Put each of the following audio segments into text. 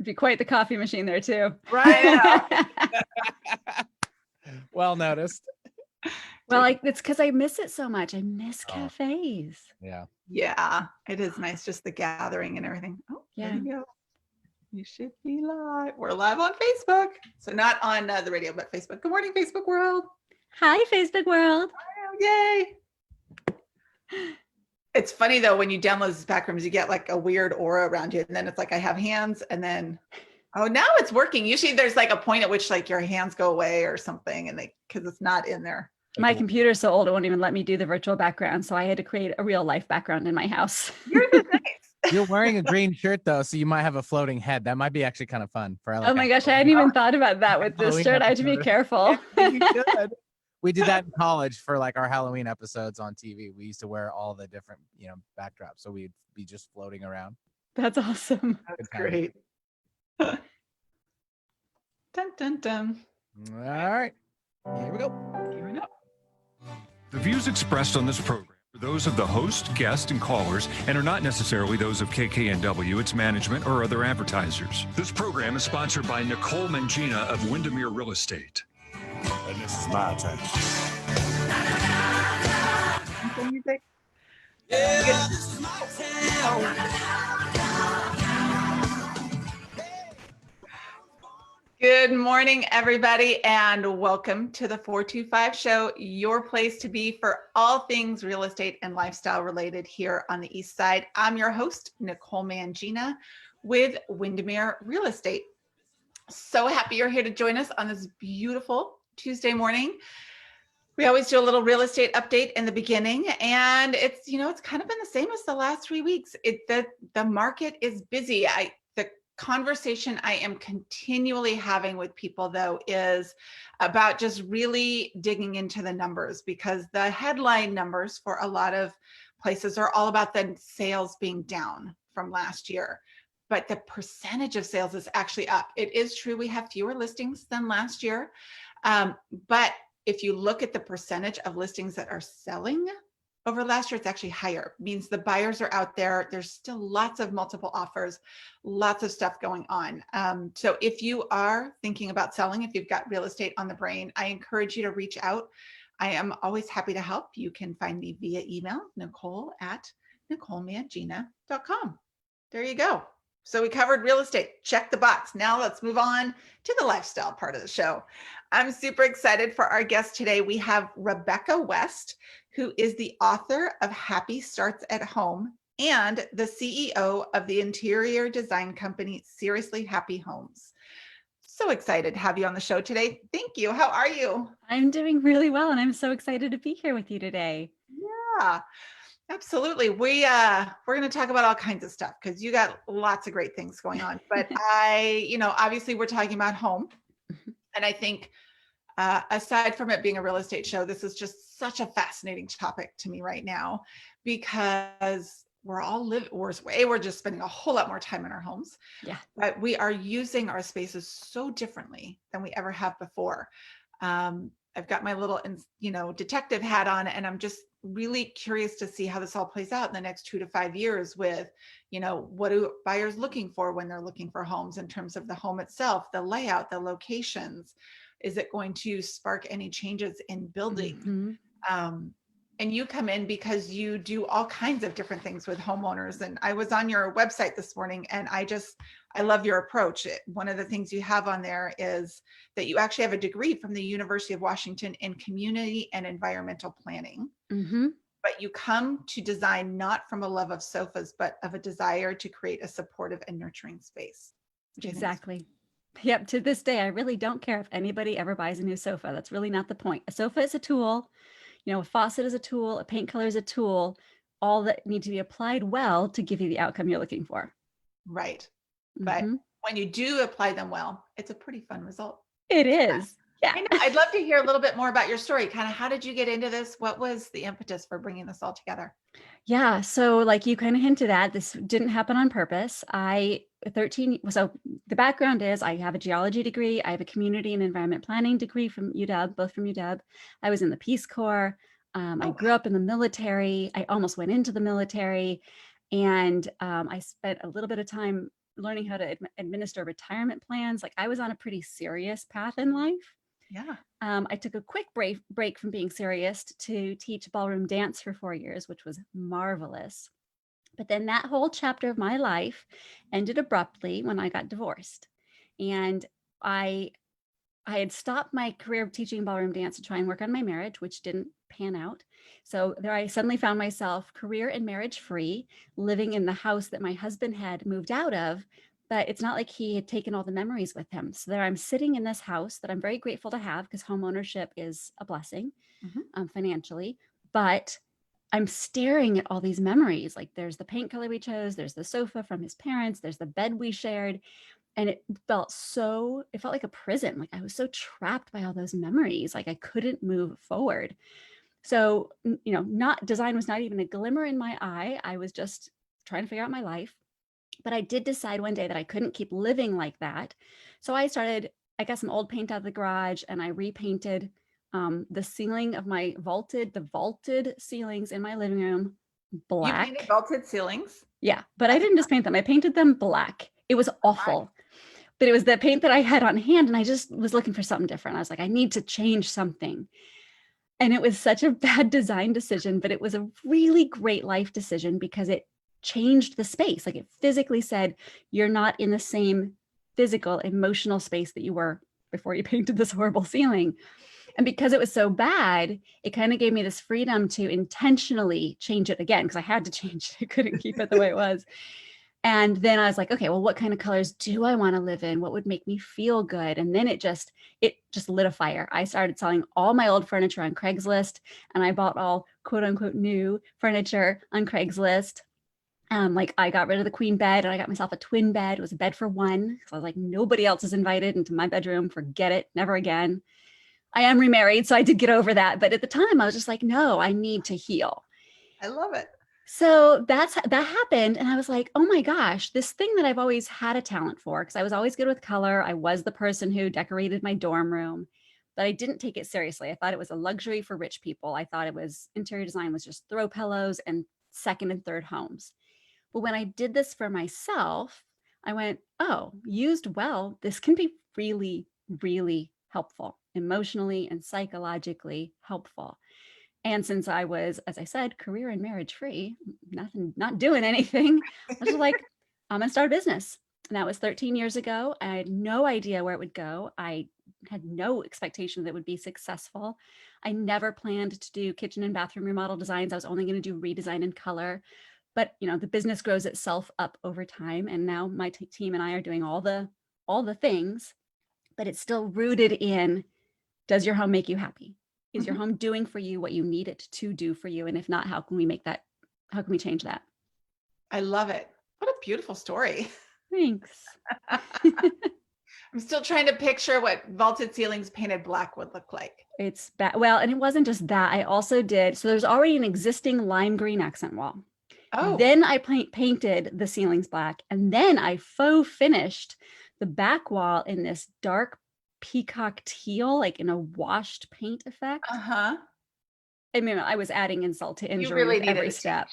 It'd be quite the coffee machine there too. Right. Well noticed. Well, it's because I miss it so much. I miss cafes. Yeah. Yeah, it is nice, just the gathering and everything. Oh, Yeah. there you go. You should be live. We're live on Facebook. So not on the radio, but Facebook. Good morning, Facebook world. Hi, Facebook world. Oh, yay. It's funny though, when you download these backrooms, you get like a weird aura around you. And then it's like, I have hands, and then, oh, now it's working. Usually there's like a point at which like your hands go away or something, and because it's not in there. My computer's so old, it won't even let me do the virtual background. So I had to create a real life background in my house. Yours is nice. You're wearing a green shirt though, so you might have a floating head. That might be actually kind of fun for. Oh my gosh, I hadn't even thought about that with this Halloween shirt. I have to be episode. careful. Yeah, you should. We did that in college for like our Halloween episodes on TV. We used to wear all the different, backdrops, so we'd be just floating around. That's awesome. That's great. Dun, dun, dun. All right, here we go. Gearing up. The views expressed on this program are those of the host, guest, and callers, and are not necessarily those of KKNW, its management, or other advertisers. This program is sponsored by Nicole Mangina of Windermere Real Estate. And this is my turn. Music. Good morning, everybody, and welcome to the 425 Show, your place to be for all things real estate and lifestyle related here on the East Side. I'm your host, Nicole Mangina with Windermere Real Estate. So happy you're here to join us on this beautiful Tuesday morning. We always do a little real estate update in the beginning, and it's kind of been the same as the last 3 weeks. The market is busy. The conversation I am continually having with people though is about just really digging into the numbers, because the headline numbers for a lot of places are all about the sales being down from last year. But the percentage of sales is actually up. It is true we have fewer listings than last year. But if you look at the percentage of listings that are selling over last year, it's actually higher. It means the buyers are out there. There's still lots of multiple offers, lots of stuff going on. So if you are thinking about selling, if you've got real estate on the brain, I encourage you to reach out. I am always happy to help. You can find me via email, nicole@nicolemangina.com. There you go. So we covered real estate, check the box. Now let's move on to the lifestyle part of the show. I'm super excited for our guest today. We have Rebecca West, who is the author of Happy Starts at Home and the CEO of the interior design company, Seriously Happy Homes. So excited to have you on the show today. Thank you. How are you? I'm doing really well, and I'm so excited to be here with you today. Yeah. Absolutely. We're going to talk about all kinds of stuff because you got lots of great things going on. But obviously we're talking about home. And I think aside from it being a real estate show, this is just such a fascinating topic to me right now, because we're just spending a whole lot more time in our homes. Yeah. But we are using our spaces so differently than we ever have before. I've got my little, detective hat on, and I'm just really curious to see how this all plays out in the next 2 to 5 years with, what are buyers looking for when they're looking for homes in terms of the home itself, the layout, the locations. Is it going to spark any changes in building? Mm-hmm. And you come in because you do all kinds of different things with homeowners. And I was on your website this morning, and I love your approach. One of the things you have on there is that you actually have a degree from the University of Washington in community and environmental planning. Mm-hmm. But you come to design not from a love of sofas, but of a desire to create a supportive and nurturing space. Exactly. Yep. To this day, I really don't care if anybody ever buys a new sofa. That's really not the point. A sofa is a tool. A faucet is a tool. A paint color is a tool. All that need to be applied well to give you the outcome you're looking for. Right. But when you do apply them well, it's a pretty fun result. It is. Yeah. I'd love to hear a little bit more about your story. Kind of how did you get into this? What was the impetus for bringing this all together? Yeah. So like you kind of hinted at, this didn't happen on purpose. So the background is I have a geology degree. I have a community and environment planning degree from UW, both from UW. I was in the Peace Corps. I grew up in the military. I almost went into the military. And I spent a little bit of time learning how to administer retirement plans. Like I was on a pretty serious path in life. Yeah. I took a quick break from being serious to teach ballroom dance for 4 years, which was marvelous. But then that whole chapter of my life ended abruptly when I got divorced. And I had stopped my career of teaching ballroom dance to try and work on my marriage, which didn't pan out. So there I suddenly found myself career and marriage free, living in the house that my husband had moved out of. But it's not like he had taken all the memories with him. So there I'm sitting in this house that I'm very grateful to have because home ownership is a blessing financially. But I'm staring at all these memories. Like there's the paint color we chose, there's the sofa from his parents, there's the bed we shared. And it felt like a prison. Like I was so trapped by all those memories. Like I couldn't move forward. So, not design was not even a glimmer in my eye. I was just trying to figure out my life. But I did decide one day that I couldn't keep living like that. So I got some old paint out of the garage and I repainted the ceiling of the vaulted ceilings in my living room black. You painted vaulted ceilings? Yeah, but I didn't just paint them. I painted them black. It was awful. But it was the paint that I had on hand and I just was looking for something different. I was like, I need to change something. And it was such a bad design decision, but it was a really great life decision because it changed the space. Like it physically said, you're not in the same physical, emotional space that you were before you painted this horrible ceiling. And because it was so bad, it kind of gave me this freedom to intentionally change it again because I had to change it. I couldn't keep it the way it was. And then I was like, okay, well, what kind of colors do I want to live in? What would make me feel good? And then it just lit a fire. I started selling all my old furniture on Craigslist and I bought all quote unquote new furniture on Craigslist. Like I got rid of the queen bed and I got myself a twin bed. It was a bed for one. So I was like, nobody else is invited into my bedroom. Forget it. Never again. I am remarried, so I did get over that. But at the time I was just like, no, I need to heal. I love it. So that happened. And I was like, oh my gosh, this thing that I've always had a talent for, because I was always good with color. I was the person who decorated my dorm room, but I didn't take it seriously. I thought it was a luxury for rich people. I thought interior design was just throw pillows and second and third homes. But when I did this for myself, I went, oh, used well, this can be really, really helpful, emotionally and psychologically helpful. And since I was, as I said, career and marriage free, not doing anything, I was just like, I'm going to start a business. And that was 13 years ago. I had no idea where it would go. I had no expectation that it would be successful. I never planned to do kitchen and bathroom remodel designs. I was only going to do redesign and color. But, the business grows itself up over time. And now my team and I are doing all the things, but it's still rooted in, does your home make you happy? Is your home doing for you what you need it to do for you? And if not, how can we change that? I love it. What a beautiful story. Thanks. I'm still trying to picture what vaulted ceilings painted black would look like. It's bad. Well, and it wasn't just that. I also did, so there's already an existing lime green accent wall. Oh. Then I painted the ceilings black. And then I faux finished the back wall in this dark peacock teal, like in a washed paint effect. Uh-huh. I mean, I was adding insult to injury really with every needed a step.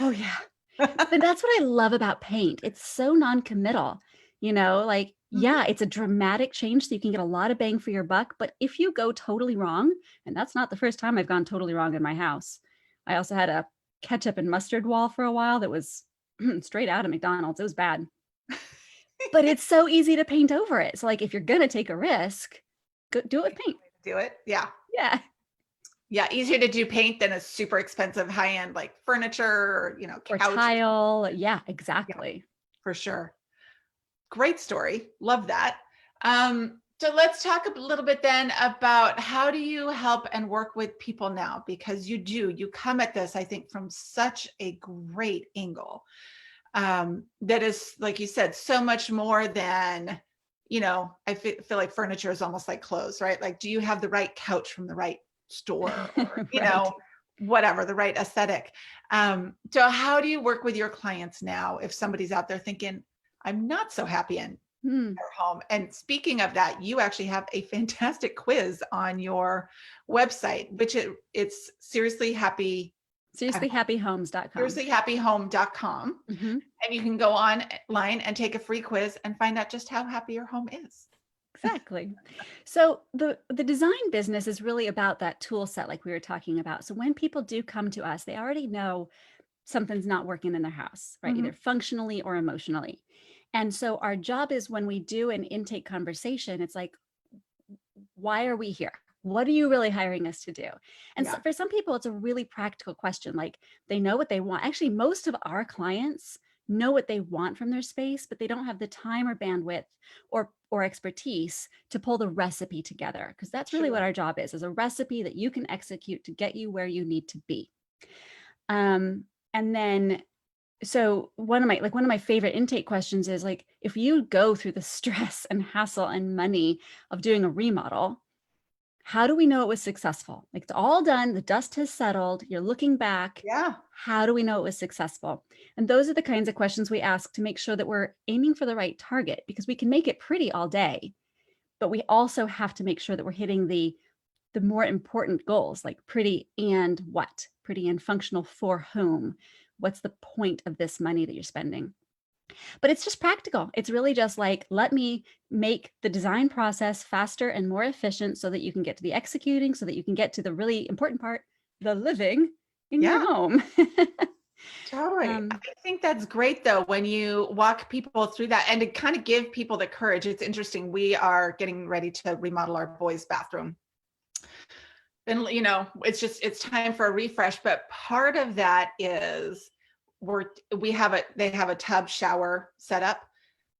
Oh yeah. But that's what I love about paint. It's so non-committal, yeah, it's a dramatic change so you can get a lot of bang for your buck. But if you go totally wrong, and that's not the first time I've gone totally wrong in my house. I also had a ketchup and mustard wall for a while that was straight out of McDonald's. It was bad. But it's so easy to paint over it. So like if you're going to take a risk, go do it with paint. Do it. Yeah. Yeah. Yeah. Easier to do paint than a super expensive high-end like furniture or, Or couch. tile. Yeah, exactly. Yeah, for sure. Great story. Love that. So let's talk a little bit then about how do you help and work with people now? Because you come at this, I think, from such a great angle. That is, like you said, so much more than, I feel like furniture is almost like clothes, right? Like, do you have the right couch from the right store or, Right. whatever, the right aesthetic? So how do you work with your clients now if somebody's out there thinking, I'm not so happy in their home? And speaking of that, you actually have a fantastic quiz on your website, which it's seriously happy seriouslyhappyhomes.com. seriouslyhappyhome.com. Mhm. And you can go online and take a free quiz and find out just how happy your home is. Exactly. So the design business is really about that tool set like we were talking about. So when people do come to us, they already know something's not working in their house, right? Mhm. Either functionally or emotionally. And so our job is when we do an intake conversation, it's like, why are we here? What are you really hiring us to do? And so Yeah. for some people, it's a really practical question. Like they know what they want. Actually, most of our clients know what they want from their space, but they don't have the time or bandwidth or expertise to pull the recipe together. Because that's really Sure. what our job is a recipe that you can execute to get you where you need to be. And then so one of my favorite intake questions is like, if you go through the stress and hassle and money of doing a remodel, how do we know it was successful? Like it's all done, the dust has settled, you're looking back. Yeah. How do we know it was successful? And those are the kinds of questions we ask to make sure that we're aiming for the right target, because we can make it pretty all day, but we also have to make sure that we're hitting the more important goals, like pretty and what? Pretty and functional for whom? What's the point of this money that you're spending? But it's just practical. It's really just like, let me make the design process faster and more efficient so that you can get to the executing, so that you can get to the really important part, the living in your Yeah. home. Totally. I think that's great though, when you walk people through that and to kind of give people the courage. It's interesting. We are getting ready to remodel our boys' bathroom. And it's time for a refresh. But part of that is they have a tub shower set up,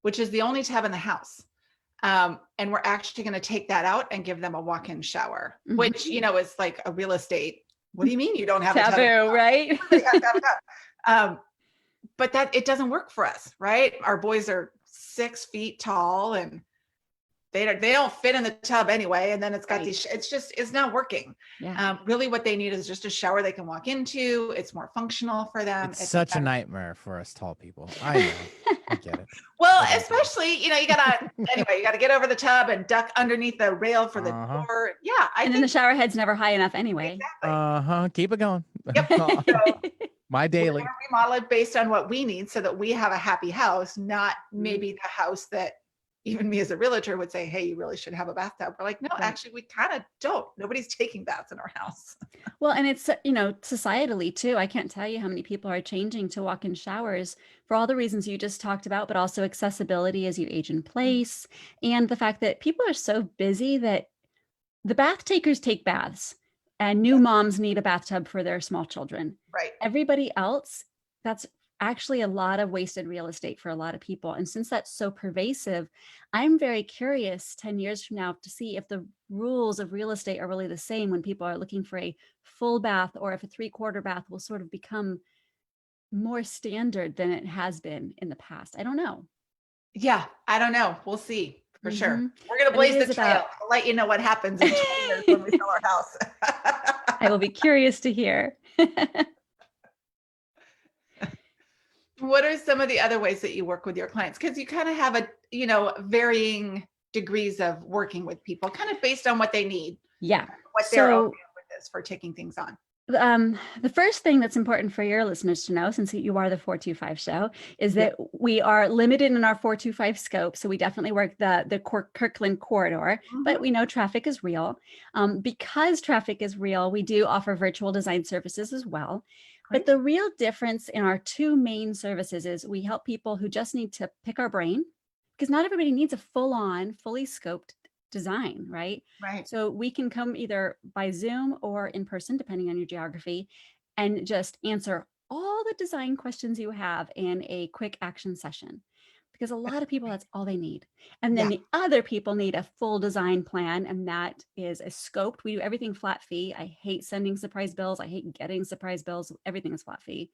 which is the only tub in the house. And we're actually going to take that out and give them a walk-in shower, which, is like a real estate. What do you mean you don't have a tub? Taboo, right? You have to have a tub. But that it doesn't work for us, right? Our boys are 6 feet tall and they don't fit in the tub anyway. And then it's got Right. it's not working. Yeah. Really what they need is just a shower they can walk into. It's more functional for them. It's such a nightmare for us tall people. I know. I get it. Well, especially, you gotta get over the tub and duck underneath the rail for the door. Yeah. And then the shower head's never high enough anyway. Exactly. Keep it going. Yep. My daily. We're gonna remodel it based on what we need so that we have a happy house, not maybe the house that even me as a realtor would say, hey, you really should have a bathtub. We're like, no, actually, we kind of don't. Nobody's taking baths in our house. Well, and it's, societally too. I can't tell you how many people are changing to walk-in showers for all the reasons you just talked about, but also accessibility as you age in place. And the fact that people are so busy that the bath takers take baths and new moms need a bathtub for their small children. Right. Everybody else, that's actually a lot of wasted real estate for a lot of people. And since that's so pervasive, I'm very curious 10 years from now to see if the rules of real estate are really the same when people are looking for a full bath, or if a 3/4 bath will sort of become more standard than it has been in the past. I don't know. Yeah, I don't know. We'll see for sure. We're going to But blaze it the is trail. about- I'll let you know what happens in 20 years when we sell our house. I will be curious to hear. What are some of the other ways that you work with your clients? Because you kind of have varying degrees of working with people, kind of based on what they need. Yeah. What they're okay with this for taking things on. The first thing that's important for your listeners to know, since you are the 425 show, is that we are limited in our 425 scope. So we definitely work the Kirkland corridor, but we know traffic is real. Because traffic is real, we do offer virtual design services as well. But the real difference in our two main services is we help people who just need to pick our brain, because not everybody needs a full-on, fully scoped design, right? Right. So we can come either by Zoom or in person, depending on your geography, and just answer all the design questions you have in a quick action session. Because a lot of people, that's all they need. And then the other people need a full design plan, and that is a scoped. We do everything flat fee. I hate sending surprise bills. I hate getting surprise bills. Everything is flat fee.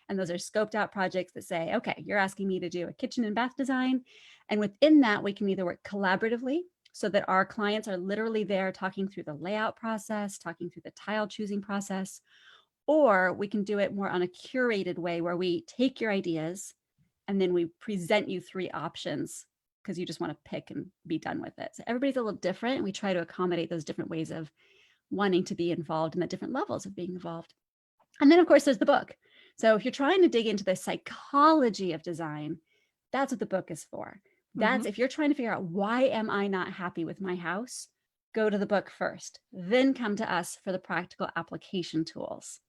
And those are scoped out projects that say, okay, you're asking me to do a kitchen and bath design. And within that, we can either work collaboratively, so that our clients are literally there talking through the layout process, talking through the tile choosing process, or we can do it more on a curated way where we take your ideas and then we present you 3 options because you just want to pick and be done with it. So everybody's a little different, and we try to accommodate those different ways of wanting to be involved and the different levels of being involved. And then of course there's the book. So if you're trying to dig into the psychology of design, that's what the book is for. That's if you're trying to figure out why am I not happy with my house, go to the book first, then come to us for the practical application tools.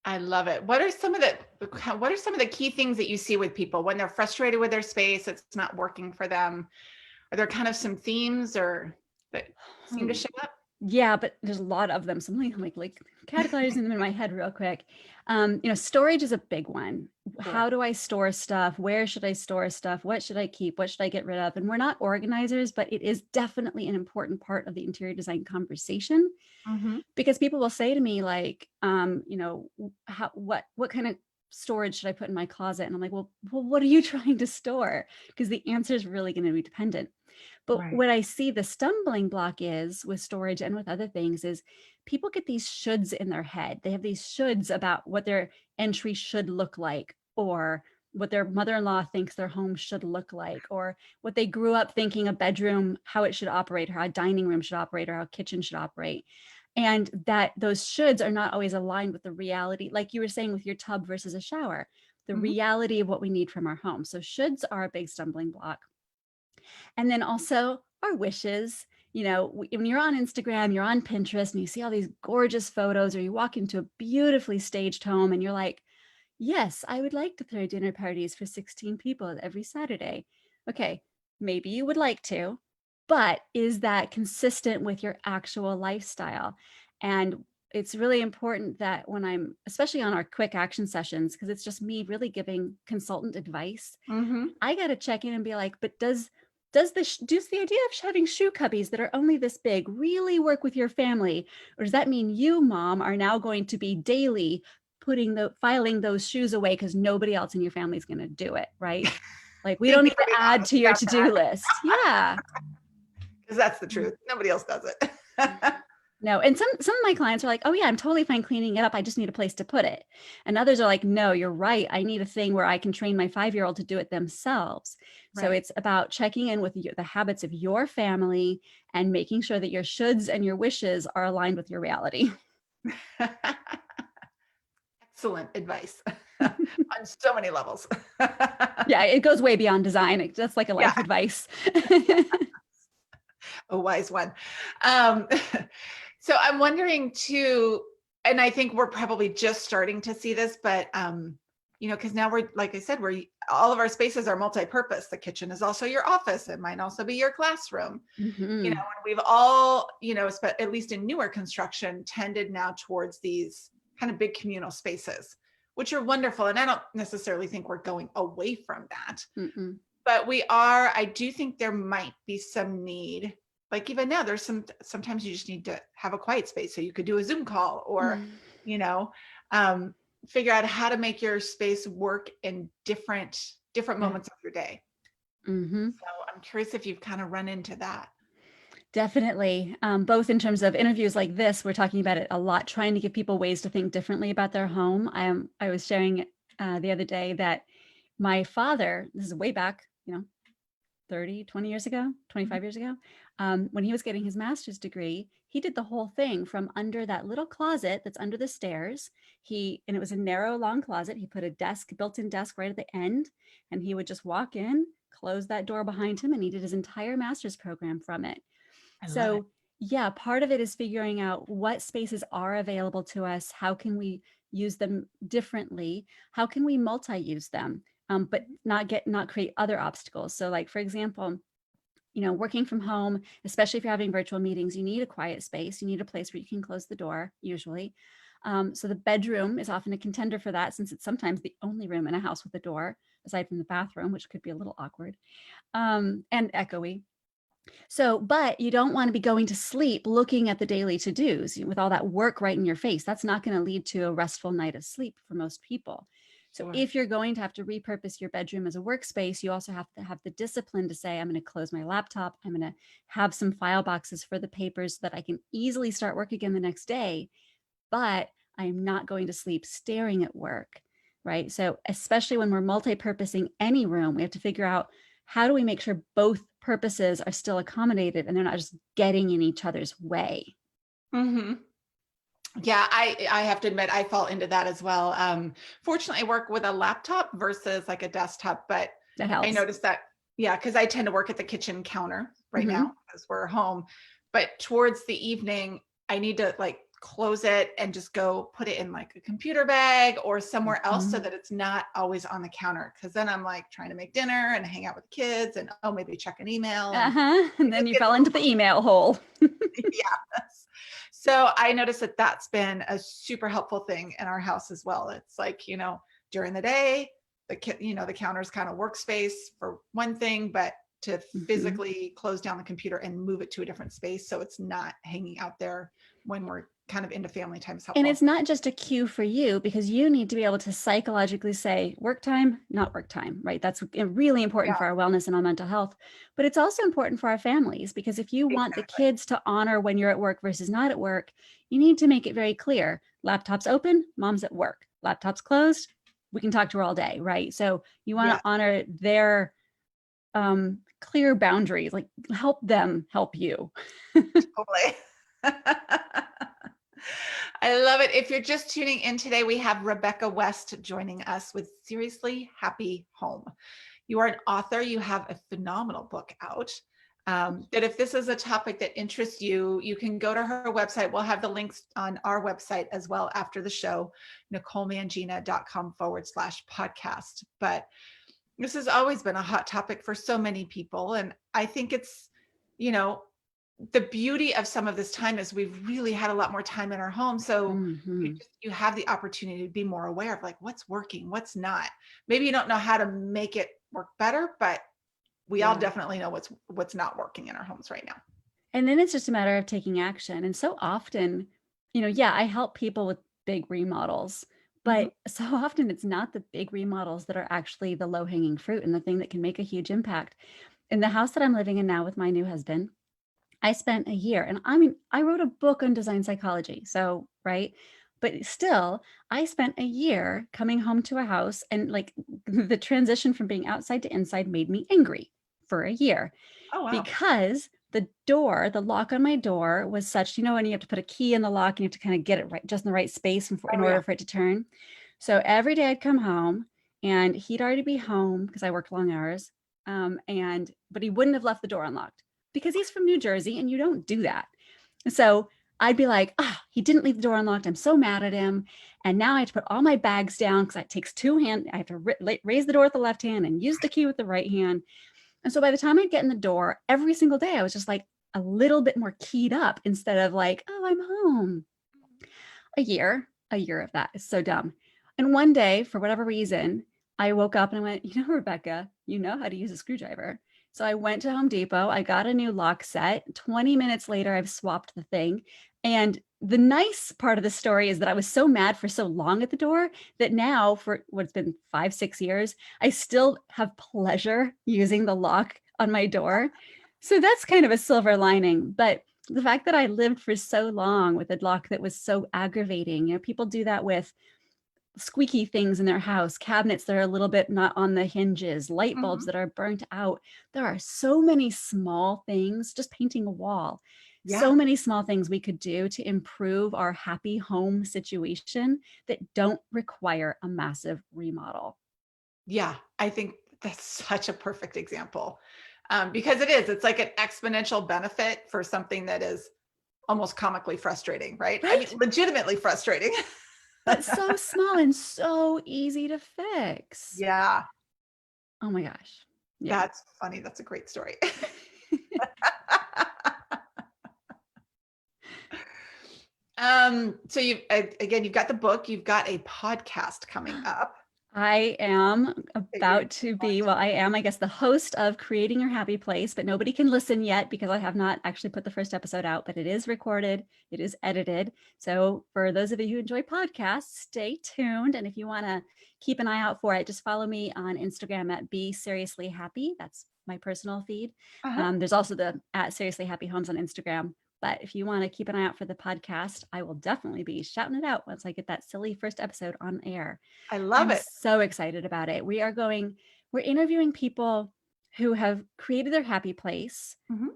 I love it. What are some of the key things that you see with people when they're frustrated with their space, it's not working for them? Are there kind of some themes or that seem to show up? Yeah, but there's a lot of them. So I'm like categorizing them in my head real quick. Storage is a big one. Sure. How do I store stuff? Where should I store stuff? What should I keep? What should I get rid of? And we're not organizers, but it is definitely an important part of the interior design conversation, because people will say to me like, what kind of storage should I put in my closet? And I'm like, well, what are you trying to store? Because the answer is really going to be dependent. But Right. what I see the stumbling block is with storage and with other things is people get these shoulds in their head. They have these shoulds about what their entry should look like, or what their mother-in-law thinks their home should look like, or what they grew up thinking a bedroom, how it should operate, or how a dining room should operate, or how a kitchen should operate. And that those shoulds are not always aligned with the reality, like you were saying with your tub versus a shower, the reality of what we need from our home. So shoulds are a big stumbling block. And then also our wishes. When you're on Instagram, you're on Pinterest and you see all these gorgeous photos, or you walk into a beautifully staged home and you're like, yes, I would like to throw dinner parties for 16 people every Saturday. Okay, maybe you would like to, but is that consistent with your actual lifestyle? And it's really important that when I'm, especially on our quick action sessions, because it's just me really giving consultant advice, I got to check in and be like, but does the idea of having shoe cubbies that are only this big really work with your family? Or does that mean you, mom, are now going to be daily filing those shoes away because nobody else in your family is going to do it, right? Like we don't need to add to your to-do list. Yeah. Because that's the truth. Nobody else does it. No. And some of my clients are like, oh yeah, I'm totally fine cleaning it up. I just need a place to put it. And others are like, no, you're right. I need a thing where I can train my 5-year-old to do it themselves. Right. So it's about checking in with the habits of your family and making sure that your shoulds and your wishes are aligned with your reality. Excellent advice on so many levels. Yeah, it goes way beyond design. That's like a life advice. A wise one. So I'm wondering too, and I think we're probably just starting to see this, but because now we're, like I said, all of our spaces are multi-purpose. The kitchen is also your office. It might also be your classroom. And we've all, at least in newer construction, tended now towards these kind of big communal spaces, which are wonderful. And I don't necessarily think we're going away from that. But I do think there might be some need, like even now, sometimes you just need to have a quiet space so you could do a Zoom call or, figure out how to make your space work in different moments of your day. So I'm curious if you've kind of run into that. Definitely. Both in terms of interviews like this, we're talking about it a lot, trying to give people ways to think differently about their home. I was sharing the other day that my father, this is way back, 20 years ago, 25 years ago, when he was getting his master's degree, he did the whole thing from under that little closet that's under the stairs. And it was a narrow, long closet. He put a built-in desk right at the end, and he would just walk in, close that door behind him, and he did his entire master's program from it. So yeah, part of it is figuring out what spaces are available to us. How can we use them differently? How can we multi-use them? But not create other obstacles. So like, for example, working from home, especially if you're having virtual meetings, you need a quiet space. You need a place where you can close the door usually. So the bedroom is often a contender for that, since it's sometimes the only room in a house with a door, aside from the bathroom, which could be a little awkward and echoey. So, but you don't want to be going to sleep looking at the daily to-dos with all that work right in your face. That's not going to lead to a restful night of sleep for most people. So if you're going to have to repurpose your bedroom as a workspace, you also have to have the discipline to say, I'm going to close my laptop. I'm going to have some file boxes for the papers so that I can easily start work again the next day, but I'm not going to sleep staring at work, right? So especially when we're multi-purposing any room, we have to figure out, how do we make sure both purposes are still accommodated and they're not just getting in each other's way? Yeah, I have to admit I fall into that as well. Fortunately, I work with a laptop versus like a desktop, but That I helps. noticed that, yeah, because I tend to work at the kitchen counter right Mhm. now because we're home. But towards the evening, I need to like close it and just go put it in like a computer bag or somewhere else so Mhm. that it's not always on the counter. Because then I'm like trying to make dinner and hang out with the kids and oh, maybe check an email and And it then just you gets fell a into little the email hole. yes. So I noticed that that's been a super helpful thing in our house as well. It's like, during the day, the counter's kind of workspace for one thing, but to Mhm. physically close down the computer and move it to a different space so it's not hanging out there when we're kind of into family time is And helpful. it's not just a cue for you because you need to be able to psychologically say work time, not work time, right? That's really important Yeah, for our wellness and our mental health. But it's also important for our families because if you want the exactly. kids to honor when you're at work versus not at work, you need to make it very clear. Laptop's open, mom's at work. Laptop's closed, we can talk to her all day, right? So you want Yeah, to honor their clear boundaries, like help them help you. totally. I love it. If you're just tuning in today, we have Rebecca West joining us with Seriously Happy Home. You are an author. You have a phenomenal book out. That if this is a topic that interests you, you can go to her website. We'll have the links on our website as well after the show, NicoleMangina.com/podcast. But this has always been a hot topic for so many people. And I think it's, you know, the beauty of some of this time is we've really had a lot more time in our home. So Mhm. you have the opportunity to be more aware of like what's working, what's not. Maybe you don't know how to make it work better, but we all Yeah. definitely know what's not working in our homes right now. And then it's just a matter of taking action. And so often, yeah, I help people with big remodels, Mhm. but so often it's not the big remodels that are actually the low hanging fruit and the thing that can make a huge impact. In the house that I'm living in now with my new husband, I spent a year, and I mean, I wrote a book on design psychology. So, right. But still, I spent a year coming home to a house and like the transition from being outside to inside made me angry for a year Oh wow. because the lock on my door was such, when you have to put a key in the lock and you have to kind of get it right, just in the right space in Oh yeah. order for it to turn. So every day I'd come home and he'd already be home because I worked long hours. But he wouldn't have left the door unlocked because he's from New Jersey and you don't do that. So I'd be like, he didn't leave the door unlocked. I'm so mad at him. And now I have to put all my bags down because it takes two hands. I have to raise the door with the left hand and use the key with the right hand. And so by the time I'd get in the door every single day, I was just like a little bit more keyed up instead of like, oh, I'm home. A year of that is so dumb. And one day, for whatever reason, I woke up and I went, Rebecca, you know how to use a screwdriver. So I went to Home Depot. I got a new lock set. 20 minutes later, I've swapped the thing. And the nice part of the story is that I was so mad for so long at the door that now, for what's been 5, 6 years, I still have pleasure using the lock on my door. So that's kind of a silver lining. But the fact that I lived for so long with a lock that was so aggravating, people do that with squeaky things in their house, cabinets that are a little bit not on the hinges, light bulbs Mhm. that are burnt out. There are so many small things, just painting a wall, Yeah. so many small things we could do to improve our happy home situation that don't require a massive remodel. Yeah. I think that's such a perfect example. Because it's like an exponential benefit for something that is almost comically frustrating, right? I mean, Right? legitimately frustrating. But so small and so easy to fix. Yeah, Oh my gosh. Yeah. that's funny. That's a great story. So you've got the book, you've got a podcast coming up. I am That you're about to be, well, I am, I guess, the host of Creating Your Happy Place, but nobody can listen yet because I have not actually put the first episode out, but it is recorded, it is edited. So for those of you who enjoy podcasts, stay tuned. And if you want to keep an eye out for it, just follow me on Instagram at Be Seriously Happy. That's my personal feed. Uh-huh. There's also the at Seriously Happy Homes on Instagram. But if you want to keep an eye out for the podcast, I will definitely be shouting it out once I get that silly first episode on air. I love I'm it. so excited about it. We're interviewing people who have created their happy place, Mhm.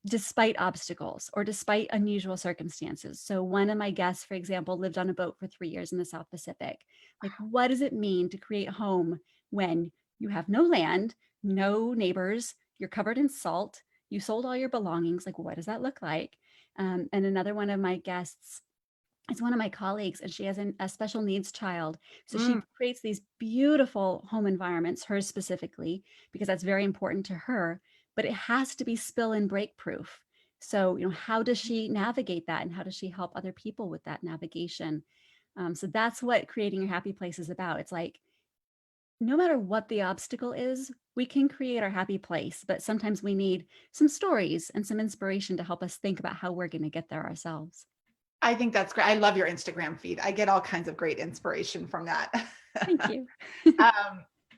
despite obstacles or despite unusual circumstances. So one of my guests, for example, lived on a boat for 3 years in the South Pacific. Like, what does it mean to create home when you have no land, no neighbors, you're covered in salt, you sold all your belongings? Like, what does that look like? And another one of my guests is one of my colleagues, and she has a special needs child. So she creates these beautiful home environments, hers specifically, because that's very important to her, but it has to be spill and break proof. So, how does she navigate that, and how does she help other people with that navigation? So that's what creating your happy place is about. It's like, no matter what the obstacle is, we can create our happy place, but sometimes we need some stories and some inspiration to help us think about how we're going to get there ourselves. I think that's great. I love your Instagram feed. I get all kinds of great inspiration from that. Thank you.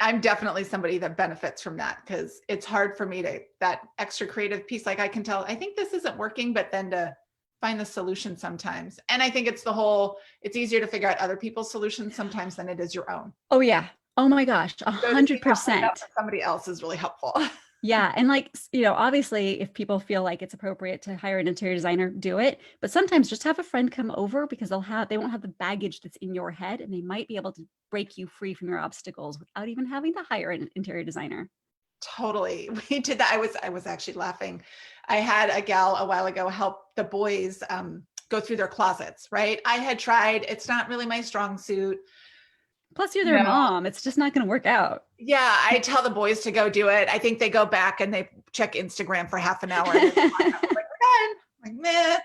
I'm definitely somebody that benefits from that, because it's hard for me that extra creative piece. Like, I can tell, I think this isn't working, but then to find the solution sometimes. And I think it's easier to figure out other people's solutions sometimes than it is your own. Oh yeah. Oh my gosh, So to see how it turned 100%. out for somebody else is really helpful. Yeah. And like, obviously if people feel like it's appropriate to hire an interior designer, do it. But sometimes just have a friend come over, because they won't have the baggage that's in your head, and they might be able to break you free from your obstacles without even having to hire an interior designer. Totally. We did that. I was actually laughing. I had a gal a while ago help the boys go through their closets, right? I had tried, it's not really my strong suit. Plus you're their mom. It's just not going to work out. Yeah. I tell the boys to go do it. I think they go back and they check Instagram for half an hour. And I'm like, we're done. I'm like, meh.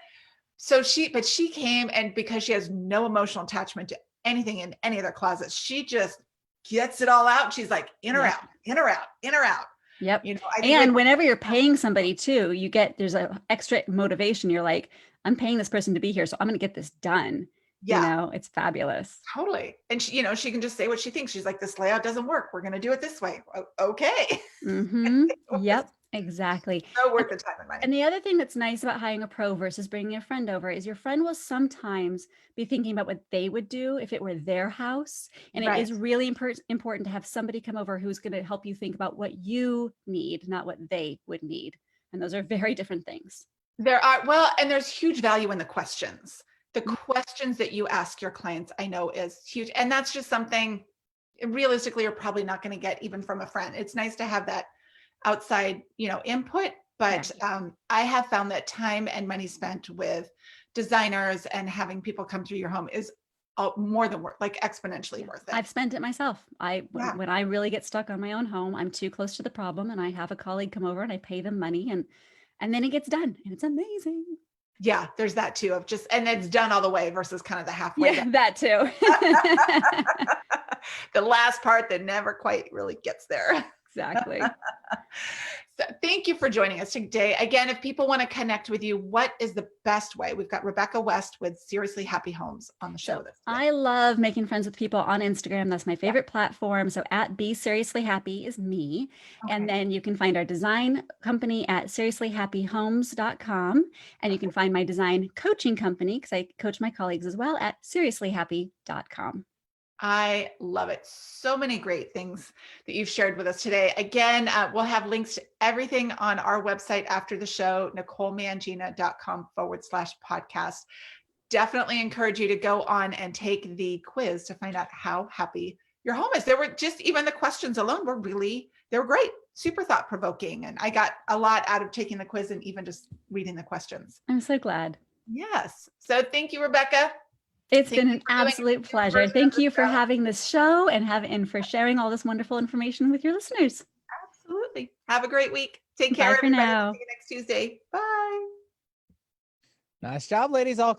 So she came, and because she has no emotional attachment to anything in any of their closets, she just gets it all out. She's like, in or out, in or out, in or out. Yep. I think And whenever you're paying somebody too, there's a extra motivation. You're like, I'm paying this person to be here, so I'm going to get this done. Yeah. It's fabulous. Totally. And she can just say what she thinks. She's like, this layout doesn't work. We're going to do it this way. Okay. Yep, exactly. So worth the time and money. And the other thing that's nice about hiring a pro versus bringing a friend over is your friend will sometimes be thinking about what they would do if it were their house. And it is really important to have somebody come over who's going to help you think about what you need, not what they would need. And those are very different things. And there's huge value in the questions. The questions that you ask your clients, I know, is huge. And that's just something realistically you're probably not going to get even from a friend. It's nice to have that outside, input. But I have found that time and money spent with designers and having people come through your home is more than worth, like exponentially worth it. I've spent it myself. When I really get stuck on my own home, I'm too close to the problem, and I have a colleague come over and I pay them money, and then it gets done, and it's amazing. Yeah, there's that too, and it's done all the way versus kind of the halfway. Yeah, that too. The last part that never quite really gets there. Exactly. So thank you for joining us today. Again, if people want to connect with you, what is the best way? We've got Rebecca West with Seriously Happy Homes on the show. I love making friends with people on Instagram. That's my favorite platform. So at Be Seriously Happy is me. Okay. And then you can find our design company at seriouslyhappyhomes.com. And you can find my design coaching company, because I coach my colleagues as well, at seriouslyhappy.com. I love it. So many great things that you've shared with us today. Again, we'll have links to everything on our website after the show, NicoleMangina.com/podcast. Definitely encourage you to go on and take the quiz to find out how happy your home is. There were just, even the questions alone they were great, super thought provoking. And I got a lot out of taking the quiz and even just reading the questions. I'm so glad. Yes. So thank you, Rebecca. It's been an absolute pleasure. Thank you for having this show and for sharing all this wonderful information with your listeners. Absolutely. Have a great week. Take care. Bye for now. See you next Tuesday. Bye. Nice job, ladies. All